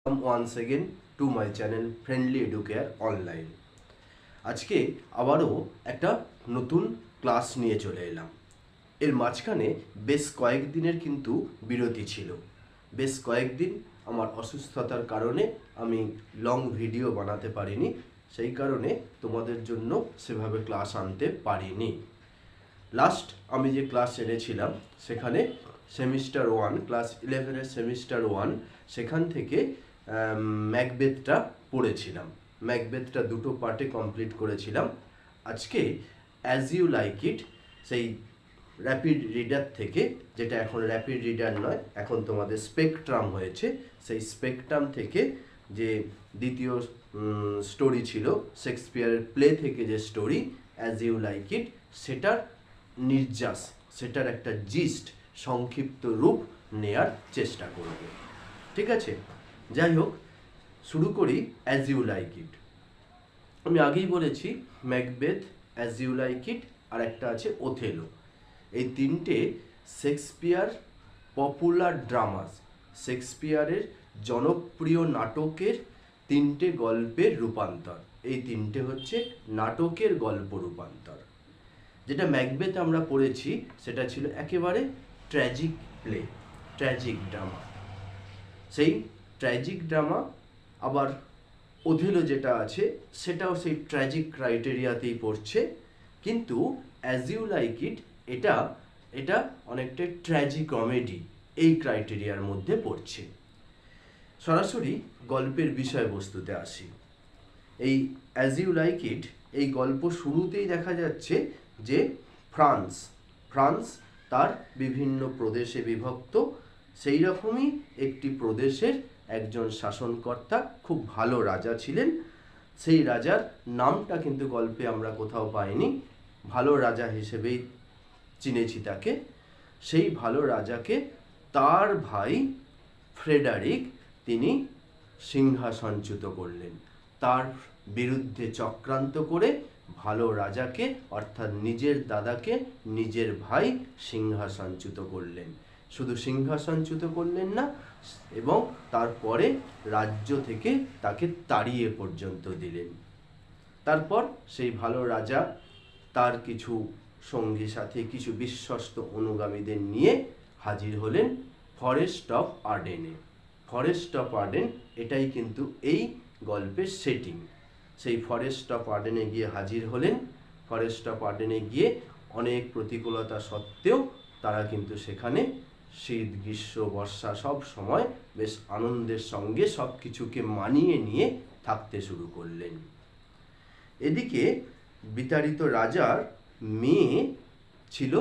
Welcome once again to my channel Friendly Educare Online. আজকে আবারও একটা নতুন ক্লাস নিয়ে চলে এলাম। এর মাঝখানে বেশ কয়েকদিনের কিন্তু বিরতি ছিল। বেশ কয়েকদিন আমার অসুস্থতার কারণে আমি লং ভিডিও বানাতে পারিনি, সেই কারণে তোমাদের জন্য সেভাবে ক্লাস আনতে পারিনি। লাস্ট আমি যে ক্লাস এনেছিলাম সেখানে সেমিস্টার 1 ক্লাস 11-এর সেমিস্টার 1 সেখান থেকে ম্যাকবেথটা পড়েছিলাম। ম্যাকবেথটা দুটো পার্টে কমপ্লিট করেছিলাম। আজকে অ্যাজ ইউ লাইক ইট সেই র্যাপিড রিডার থেকে, যেটা এখন র্যাপিড রিডার নয়, এখন তোমাদের স্পেকট্রাম হয়েছে, সেই স্পেকট্রাম থেকে যে দ্বিতীয় স্টোরি ছিল শেক্সপিয়ারের প্লে থেকে যে story as you like it, সেটার নির্যাস, সেটার একটা জিস্ট, সংক্ষিপ্ত রূপ নেয়ার চেষ্টা করব। ঠিক আছে, যাই হোক, শুরু করি অ্যাজ ইউ লাইক ইট। আমি আগেই বলেছি Macbeth, as you like it, আর একটা আছে ওথেলো। এই তিনটে শেক্সপিয়ার পপুলার ড্রামাস, শেক্সপিয়ারের জনপ্রিয় নাটকের তিনটে গল্পের রূপান্তর। এই তিনটে হচ্ছে নাটকের গল্প রূপান্তর। যেটা ম্যাকবেথ আমরা পড়েছি সেটা ছিল একেবারে ট্র্যাজিক প্লে, ট্র্যাজিক ড্রামা। সেই ট্র্যাজিক ড্রামা, আবার ওথেলো যেটা আছে সেটাও সেই ট্র্যাজিক ক্রাইটেরিয়াতেই পড়ছে, কিন্তু অ্যাজ ইউ লাইক ইট এটা এটা অনেকটা ট্র্যাজিক কমেডি, এই ক্রাইটেরিয়ার মধ্যে পড়ছে। সরাসরি গল্পের বিষয়বস্তুতে আসি। এই অ্যাজ ইউ লাইক ইট, এই গল্প শুরুতেই দেখা যাচ্ছে যে ফ্রান্স তার বিভিন্ন প্রদেশে বিভক্ত। সেই রকমই একটি প্রদেশের একজন শাসনকর্তা, খুব ভালো রাজা ছিলেন। সেই রাজার নামটা কিন্তু গল্পে আমরা কোথাও পাইনি, ভালো রাজা হিসেবেই চিনেছি তাকে। সেই ভালো রাজাকে তার ভাই ফ্রেডারিক তিনি সিংহাসনচ্যুত করলেন। তার বিরুদ্ধে চক্রান্ত করে ভালো রাজাকে, অর্থাৎ নিজের দাদাকে, নিজের ভাই সিংহাসনচ্যুত করলেন। শুধু সিংহাসনচ্যুত করলেন না, এবং তারপরে রাজ্য থেকে তাকে তাড়িয়ে পর্যন্ত দিলেন। তারপর সেই ভালো রাজা তার কিছু সঙ্গী সাথী, কিছু বিশ্বস্ত অনুগামীদের নিয়ে হাজির হলেন ফরেস্ট অফ আর্ডেনে। ফরেস্ট অফ আর্ডেন এটাই কিন্তু এই গল্পের সেটিং। সেই ফরেস্ট অফ আর্ডেনে গিয়ে হাজির হলেন। ফরেস্ট অফ আর্ডেনে গিয়ে অনেক প্রতিকূলতা সত্ত্বেও তারা কিন্তু সেখানে শীত, গ্রীষ্ম, বর্ষা সব সময় বেশ আনন্দের সঙ্গে সব কিছুকে মানিয়ে নিয়ে থাকতে শুরু করলেন। এদিকে বিতাড়িত রাজার মেয়ে ছিল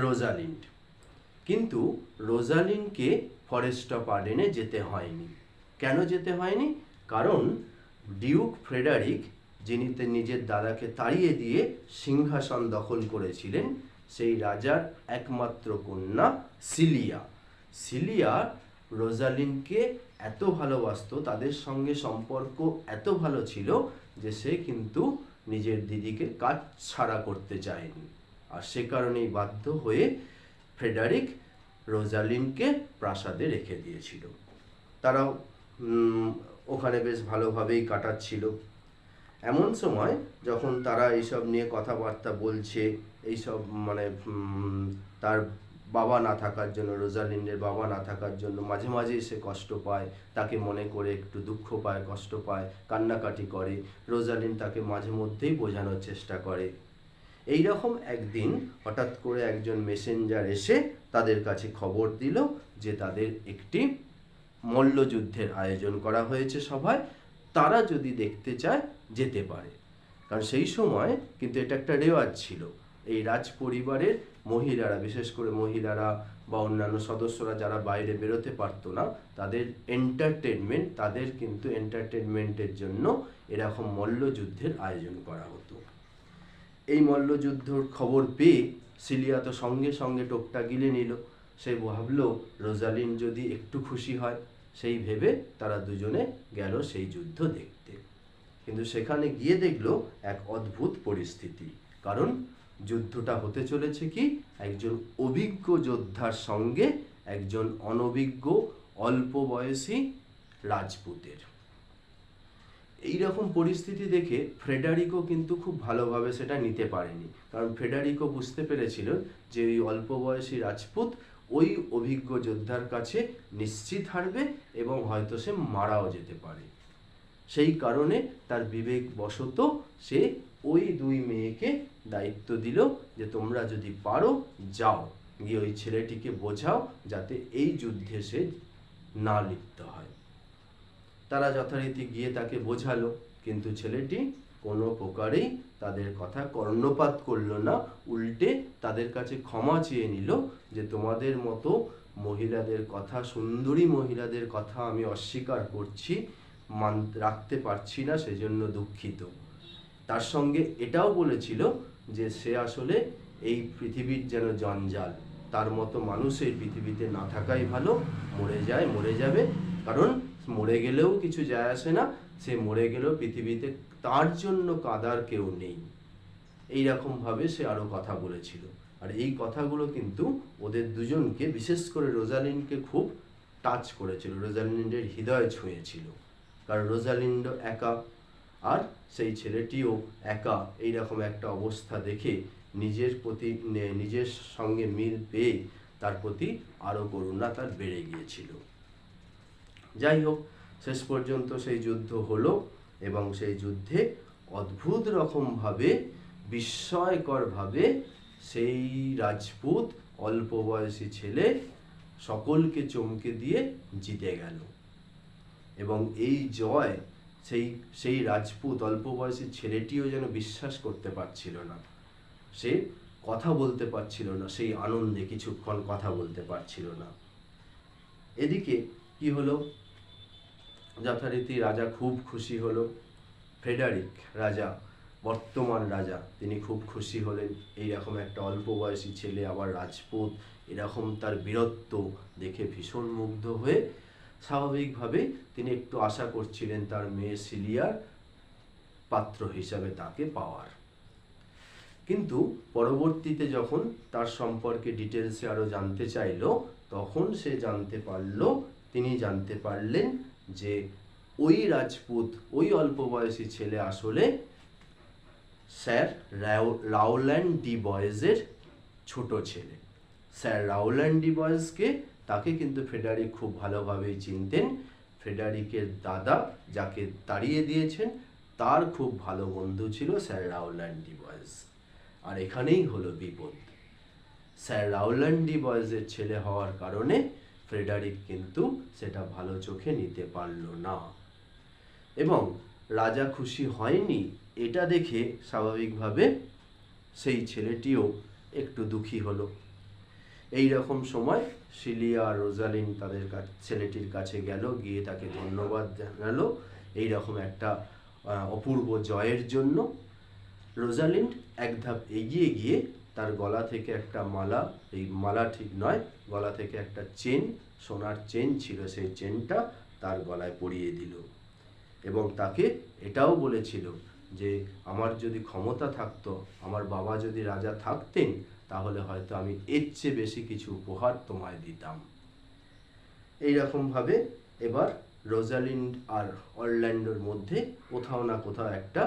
রোজালিন্ড, কিন্তু রোজালিন্ডকে ফরেস্ট অফ আর্ডেনে যেতে হয়নি। কেন যেতে হয়নি? কারণ ডিউক ফ্রেডারিক, যিনি নিজের দাদাকে তাড়িয়ে দিয়ে সিংহাসন দখল করেছিলেন, সেই রাজার একমাত্র কন্যা সিলিয়া রোজালিন্ডকে এত ভালোবাসতো, তাদের সঙ্গে সম্পর্ক এত ভালো ছিল যে সে কিন্তু নিজের দিদিকে কাজ ছাড়া করতে চায়নি। আর সে কারণেই বাধ্য হয়ে ফ্রেডারিক রোজালিন্ডকে প্রাসাদে রেখে দিয়েছিল। তারাও ওখানে বেশ ভালোভাবেই কাটাচ্ছিল। এমন সময় যখন তারা এইসব নিয়ে কথাবার্তা বলছে, এইসব তার বাবা না থাকার জন্য, রোজালিন্ডের বাবা না থাকার জন্য মাঝে মাঝেই সে কষ্ট পায়, তাকে মনে করে একটু দুঃখ পায়, কষ্ট পায়, কান্নাকাটি করে। রোজালিন্ড তাকে মাঝে মধ্যেই বোঝানোর চেষ্টা করে। এই রকম একদিন হঠাৎ করে একজন মেসেঞ্জার এসে তাদের কাছে খবর দিল যে তাদের একটি মল্লযুদ্ধের আয়োজন করা হয়েছে সভায়, তারা যদি দেখতে চায় যেতে পারে। কারণ সেই সময় কিন্তু এটা একটা রেওয়াজ ছিল, এই রাজ পরিবারের মহিলারা, বিশেষ করে মহিলারা বা অন্যান্য সদস্যরা যারা বাইরে বেরোতে পারতো না, তাদের এন্টারটেনমেন্টের জন্য এরকম মল্লযুদ্ধের আয়োজন করা হতো। এই মল্লযুদ্ধর খবর পেয়ে সিলিয়া তো সঙ্গে সঙ্গে টোপটা গিলে নিল। সে ভাবলো রোজালিন্ড যদি একটু খুশি হয়, সেই ভেবে তারা দুজনে গেল সেই যুদ্ধ দেখতে। কিন্তু সেখানে গিয়ে দেখলো এক অদ্ভুত পরিস্থিতি। কারণ যুদ্ধটা হতে চলেছে কি একজন অভিজ্ঞ যোদ্ধার সঙ্গে একজন অনভিজ্ঞ, অল্প বয়সী রাজপুতের। এইরকম পরিস্থিতি দেখে ফ্রেডারিকো কিন্তু খুব ভালোভাবে সেটা নিতে পারেনি, কারণ ফ্রেডারিকো বুঝতে পেরেছিল যে ওই অল্প বয়সী রাজপুত ওই অভিজ্ঞ যোদ্ধার কাছে নিশ্চিত হারবে এবং হয়তো সে মারাও যেতে পারে। সেই কারণে তার বিবেকবশত সে ওই দুই মেয়েকে দায়িত্ব দিল যে তোমরা যদি পারো যাও, গিয়ে ওই ছেলেটিকে বোঝাও যাতে এই যুদ্ধে সে না লিপ্ত হয়। তারা যথারীতি গিয়ে তাকে বোঝালো, কিন্তু ছেলেটি কোনো প্রকারেই তাদের কথা কর্ণপাত করলো না, উল্টে তাদের কাছে ক্ষমা চেয়ে নিল যে তোমাদের মতো মহিলাদের কথা, সুন্দরী মহিলাদের কথা আমি অস্বীকার করছি, রাখতে পারছি না, সেজন্য দুঃখিত। তার সঙ্গে এটাও বলেছিল যে সে আসলে এই পৃথিবীর যেন জঞ্জাল, তার মতো মানুষ এই পৃথিবীতে না থাকাই ভালো, মরে যাবে, কারণ মরে গেলেও কিছু যায় আসে না, সে মরে গেলেও পৃথিবীতে তার জন্য কাঁদার কেউ নেই। এইরকমভাবে সে আরও কথা বলেছিল। আর এই কথাগুলো কিন্তু ওদের দুজনকে, বিশেষ করে রোজালিন্ডকে খুব টাচ করেছিল, রোজালিন্ডের হৃদয় ছুঁয়েছিল, কারণ রোজালিন্ড একা আর সেই ছেলেটিও একা। এইরকম একটা অবস্থা দেখে নিজের সঙ্গে মিল পেয়ে তার প্রতি আরও করুণা তার বেড়ে গিয়েছিল। যাই হোক, শেষ পর্যন্ত সেই যুদ্ধ হলো এবং সেই যুদ্ধে অদ্ভুত রকমভাবে, বিস্ময়করভাবে সেই রাজপুত অল্প বয়সী ছেলে সকলকে চমকে দিয়ে জিতে গেল। এবং এই জয় সেই রাজপুত অল্প বয়সী ছেলেটিও যেন বিশ্বাস করতে পারছিল না, সে কথা বলতে পারছিল না, সেই আনন্দে কিছুক্ষণ কথা বলতে পারছিল না। এদিকে কি হলো, যথারীতি রাজা খুব খুশি হলো। ফ্রেডারিক রাজা, বর্তমান রাজা, তিনি খুব খুশি হলেন। এইরকম একটা অল্প বয়সী ছেলে আবার রাজপুত, এরকম তার বীরত্ব দেখে ভীষণ মুগ্ধ হয়ে স্বাভাবিকভাবে তিনি একটু আশা করছিলেন তার মেয়ে সিলিয়ার পাত্র হিসাবে তাকে পাওয়ার। কিন্তু পরবর্তীতে যখন তার সম্পর্কে ডিটেলসে আরও জানতে চাইল, তখন তিনি জানতে পারলেন যে ওই রাজপুত, ওই অল্প বয়সী ছেলে আসলে স্যার রাওল্যান্ড ডি বয়েজের ছোট ছেলে। স্যার রাওল্যান্ড ডি বয়েজকে, তাকে কিন্তু ফ্রেডারিক খুব ভালোভাবেই চিনতেন। ফ্রেডারিকের দাদা, যাকে তাড়িয়ে দিয়েছেন, তার খুব ভালো বন্ধু ছিল স্যার রাওল্যান্ড ডি বয়েজ। আর এখানেই হলো বিপদ। স্যার রাওল্যান্ড ডি বয়েজের ছেলে হওয়ার কারণে ফ্রেডারিক কিন্তু সেটা ভালো চোখে নিতে পারল না, এবং রাজা খুশি হয়নি এটা দেখে স্বাভাবিকভাবে সেই ছেলেটিও একটু দুঃখী হলো। এই রকম সময় সিলিয়া আর রোজালিন্ড তাদের ছেলেটির কাছে গেল, গিয়ে তাকে ধন্যবাদ জানালো এই রকম একটা অপূর্ব জয়ের জন্য। রোজালিন্ড এক ধাপ এগিয়ে গিয়ে তার গলা থেকে একটা মালা, এই মালা ঠিক নয়, গলা থেকে একটা চেন, সোনার চেন ছিল, সেই চেনটা তার গলায় পরিয়ে দিল এবং তাকে এটাও বলেছিল যে আমার যদি ক্ষমতা থাকতো, আমার বাবা যদি রাজা থাকতেন, তাহলে হয়তো আমি এর চেয়ে বেশি কিছু উপহার তোমায় দিতাম। এইরকমভাবে এবার রোজালিন্ড আর অরল্যান্ডোর মধ্যে কোথাও না কোথাও একটা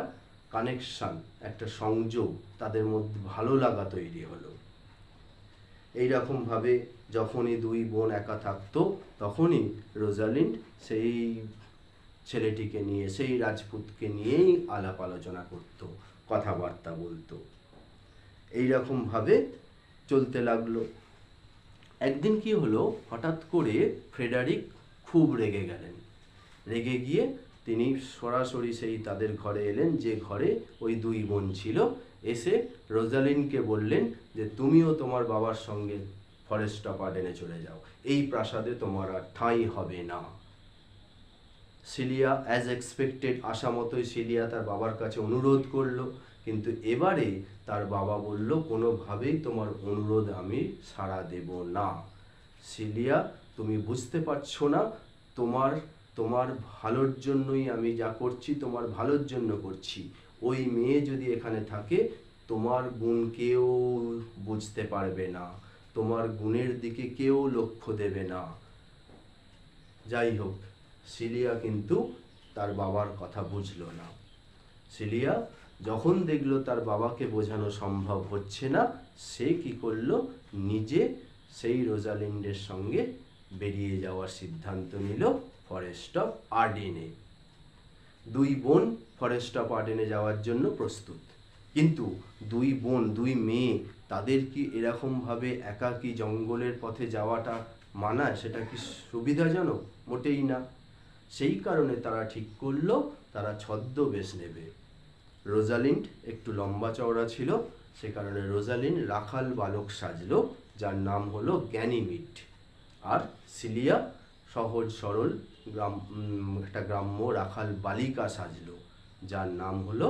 কানেকশান, একটা সংযোগ, তাদের মধ্যে ভালো লাগা তৈরি হলো। এইরকমভাবে যখনই দুই বোন একা থাকতো, তখনই রোজালিন্ড সেই ছেলেটিকে নিয়ে, সেই রাজপুতকে নিয়েই আলাপ আলোচনা করতো, কথাবার্তা বলতো। এইরকমভাবে চলতে লাগলো। একদিন কি হলো, হঠাৎ করে ফ্রেডারিক খুব রেগে গেলেন। রেগে গিয়ে তিনি সরাসরি সেই তাদের ঘরে এলেন, যে ঘরে ওই দুই বোন ছিল। এসে রোজালিন্ডকে বললেন যে তুমিও তোমার বাবার সঙ্গে ফরেস্ট অফ আর্ডেনে চলে যাও, এই প্রাসাদে তোমার আর ঠাঁই হবে না। সিলিয়া অ্যাজ এক্সপেক্টেড, আশা মতোই সিলিয়া তার বাবার কাছে অনুরোধ করলো, কিন্তু এবারে তার বাবা বলল কোনোভাবেই তোমার অনুরোধ আমি সাড়া দেব না। সিলিয়া, তুমি বুঝতে পারছো না, তোমার ভালোর জন্যই আমি যা করছি, তোমার ভালোর জন্য করছি। ওই মেয়ে যদি এখানে থাকে, তোমার গুণ কেউ বুঝতে পারবে না, তোমার গুণের দিকে কেউ লক্ষ্য দেবে না। যাই হোক, সিলিয়া কিন্তু তার বাবার কথা বুঝলো না। সিলিয়া যখন দেখলো তার বাবাকে বোঝানো সম্ভব হচ্ছে না, সে কি করলো, নিজে সেই রোজালিন্ডের সঙ্গে বেরিয়ে যাওয়ার সিদ্ধান্ত নিল ফরেস্ট অফ আর্ডেনে। দুই বোন ফরেস্ট অফ আর্ডেনে যাওয়ার জন্য প্রস্তুত। কিন্তু দুই বোন, দুই মেয়ে, তাদের কি এরকমভাবে একাকী জঙ্গলের পথে যাওয়াটা মানায়? সেটা কি সুবিধাজনক? মোটেই না। সেই কারণে তারা ঠিক করলো তারা ছদ্মবেশ নেবে। রোজালিন্ড একটু লম্বা চওড়া ছিল, সে কারণে রোজালিন্ড রাখাল বালক সাজলো, যার নাম হলো গ্যানিমিড। আর সিলিয়া সহজ সরল একটা গ্রাম্য রাখাল বালিকা সাজলো, যার নাম হলো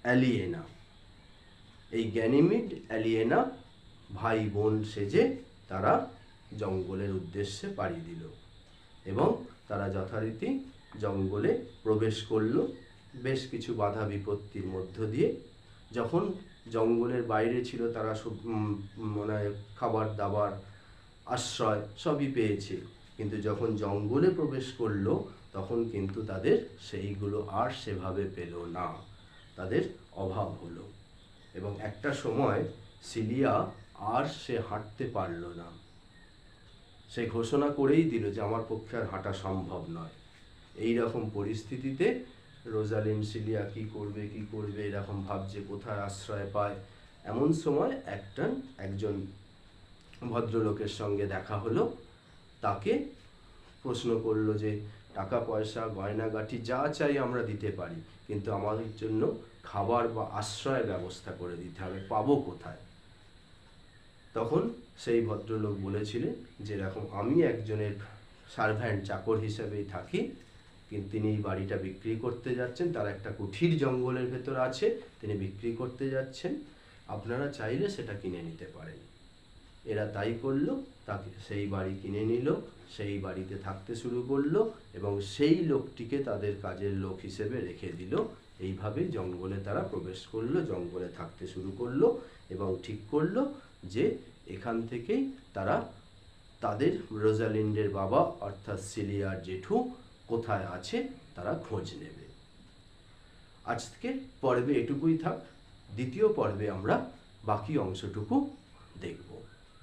অ্যালিয়েনা। এই গ্যানিমিড অ্যালিয়েনা ভাই বোন সেজে তারা জঙ্গলের উদ্দেশ্যে পাড়ি দিল এবং তারা যথারীতি জঙ্গলে প্রবেশ করলো বেশ কিছু বাধা বিপত্তির মধ্য দিয়ে। যখন জঙ্গলের বাইরে ছিল তারা সব মানে খাবার দাবার আশ্রয় সবই পেয়েছে, কিন্তু যখন জঙ্গলে প্রবেশ করলো তখন কিন্তু তাদের সেইগুলো আর সেভাবে পেল না, তাদের অভাব হলো। এবং একটা সময় সিলিয়া আর সে হাঁটতে পারল না। সে ঘোষণা করেই দিল যে আমার পক্ষে আর হাঁটা সম্ভব নয়। এই রকম পরিস্থিতিতে রোজালিন্ড সিলিয়া কি করবে এরকম ভাবছে, কোথায় আশ্রয় পায়। এমন সময় একজন ভদ্রলোকের সঙ্গে দেখা হলো। তাকে প্রশ্ন করলো যে টাকা পয়সা গয়নাগাটি যা চাই আমরা দিতে পারি, কিন্তু আমাদের জন্য খাবার বা আশ্রয়ের ব্যবস্থা করে দিতে হবে, পাবো কোথায়? তখন সেই ভদ্রলোক বলেছিলেন যে এরকম আমি একজনের সার্ভ্যান্ট চাকর হিসেবেই থাকি, কিন্তু তিনি এই বাড়িটা বিক্রি করতে যাচ্ছেন, তার একটা কুঠির জঙ্গলের ভেতর আছে, তিনি বিক্রি করতে যাচ্ছেন, আপনারা চাইলে সেটা কিনে নিতে পারেন। এরা তাই করলো, তাকে সেই বাড়ি কিনে নিল, সেই বাড়িতে থাকতে শুরু করলো এবং সেই লোকটিকে তাদের কাজের লোক হিসেবে রেখে দিল। এইভাবে জঙ্গলে তারা প্রবেশ করলো, জঙ্গলে থাকতে শুরু করলো এবং ঠিক করলো যে এখান থেকেই তারা তাদের রোজালিন্ডের বাবা অর্থাৎ সিলিয়ার জেঠু কোথায় আছে তারা খোঁজ নেবে। আজকে পর্বে এটুকুই থাক। দ্বিতীয় পর্বে আমরা বাকি অংশটুকু দেখব।